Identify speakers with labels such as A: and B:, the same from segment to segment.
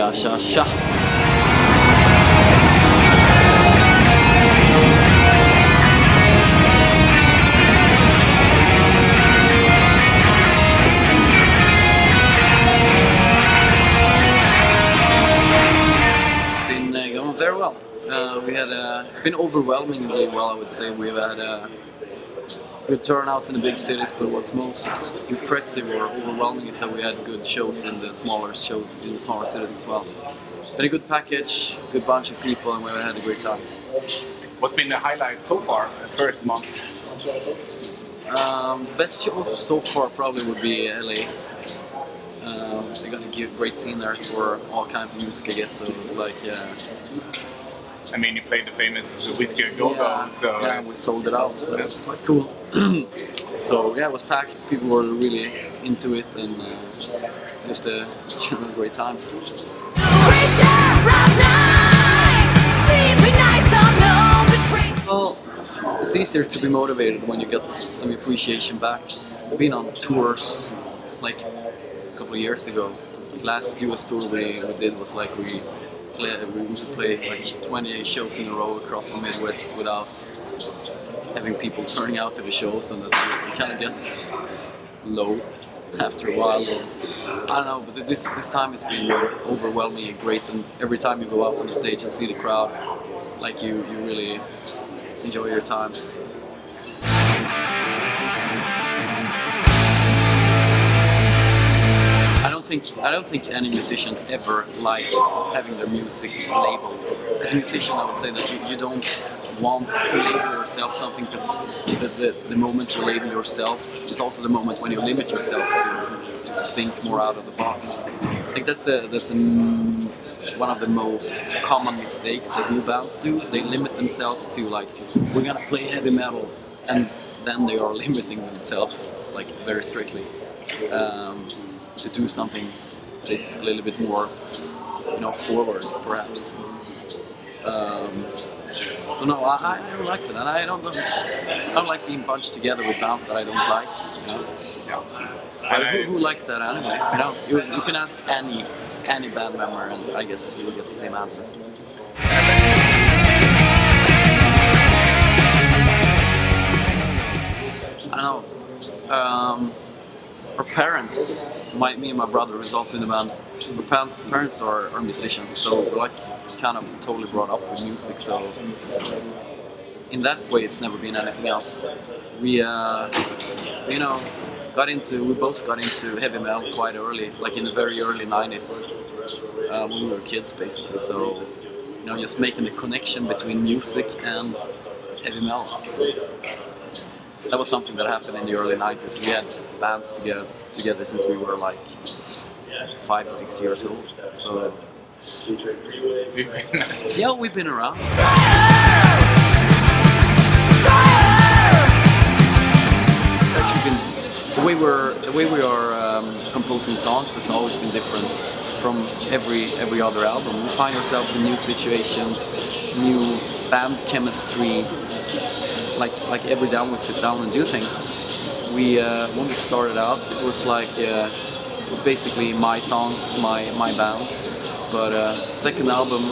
A: Tja, tja, tja! It's been going very well. It's been overwhelmingly well, I would say. We've had good turnouts in the big cities, but what's most impressive or overwhelming is that we had good shows in the smaller cities as well. It's been a good package, good bunch of people, and we've had a great time.
B: What's been the highlight so far, the first month?
A: Best show so far probably would be LA. They got a great scene there for all kinds of music, I guess. So it was like,
B: I mean, you played the famous Whiskey a Go-Go, so...
A: Yeah, we sold it out, so that was quite cool. So yeah, it was packed, people were really into it, and it's just a general great time. Well, it's easier to be motivated when you get some appreciation back. I've been on tours like a couple of years ago. The last US tour we did was like we could play like 28 shows in a row across the Midwest without having people turning out to the shows, and it kind of gets low after a while. I don't know, but this time it's been overwhelming and great, and every time you go out on the stage and see the crowd, like you really enjoy your times. I don't think any musician ever liked having their music labeled. As a musician, I would say that you don't want to label yourself something, because the moment you label yourself is also the moment when you limit yourself to think more out of the box. I think that's one of the most common mistakes that new bands do. They limit themselves to like, we're gonna play heavy metal, and then they are limiting themselves like very strictly. To do something that is a little bit more, forward, perhaps. So no, I don't like that, and I don't like being bunched together with bands that I don't like. Who likes that anyway? You can ask any band member, and I guess you'll get the same answer. I don't know. Our parents, me and my brother, who's also in the band, our parents are musicians, so we're like kind of totally brought up with music. So in that way, it's never been anything else. We both got into heavy metal quite early, like in the very early '90s, when we were kids, basically. So just making the connection between music and heavy metal. That was something that happened in the early '90s. We had bands together since we were like 5-6 years old. So yeah, we've been around. It's actually been the way we are composing songs has always been different from every other album. We find ourselves in new situations, new band chemistry. Like every time we sit down and do things, when we started out, it was basically my songs, my band. But second album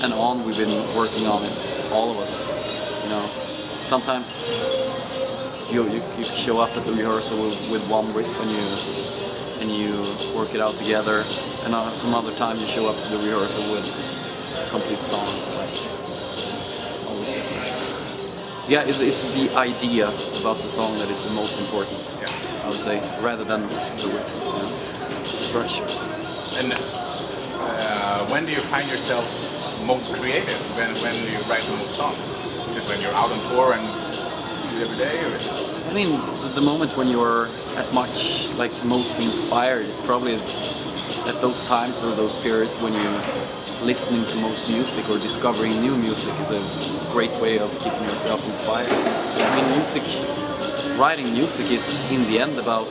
A: and on, we've been working on it, all of us. Sometimes you show up at the rehearsal with one riff and you work it out together, and some other time you show up to the rehearsal with a complete song. It's like always different. Yeah, it's the idea about the song that is the most important, I would say, rather than the riffs, the structure.
B: And when do you find yourself most creative? When do you write the most songs? Is it when you're out on tour and do it every day? Or?
A: I mean, the moment when you're as much, mostly inspired is probably at those times or those periods when you're listening to most music or discovering new music is a great way of keeping yourself inspired. I mean, writing music is in the end about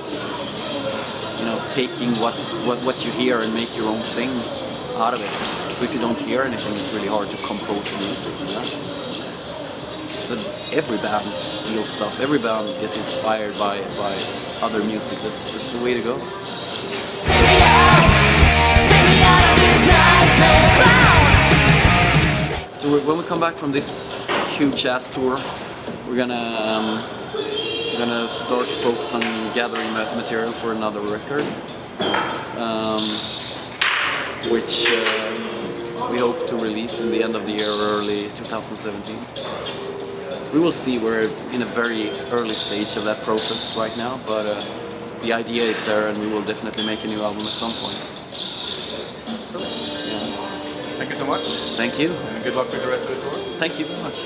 A: taking what you hear and make your own thing out of it. So if you don't hear anything, it's really hard to compose music. But every band steals stuff. Every band gets inspired by other music. That's the way to go. Take me out of this when we come back from this huge ass tour, we're gonna start to focus on gathering material for another record, which we hope to release in the end of the year or early 2017. We will see. We're in a very early stage of that process right now, but the idea is there, and we will definitely make a new album at some point.
B: Thank you so much.
A: Thank you.
B: And good luck with the rest of the tour.
A: Thank you very much.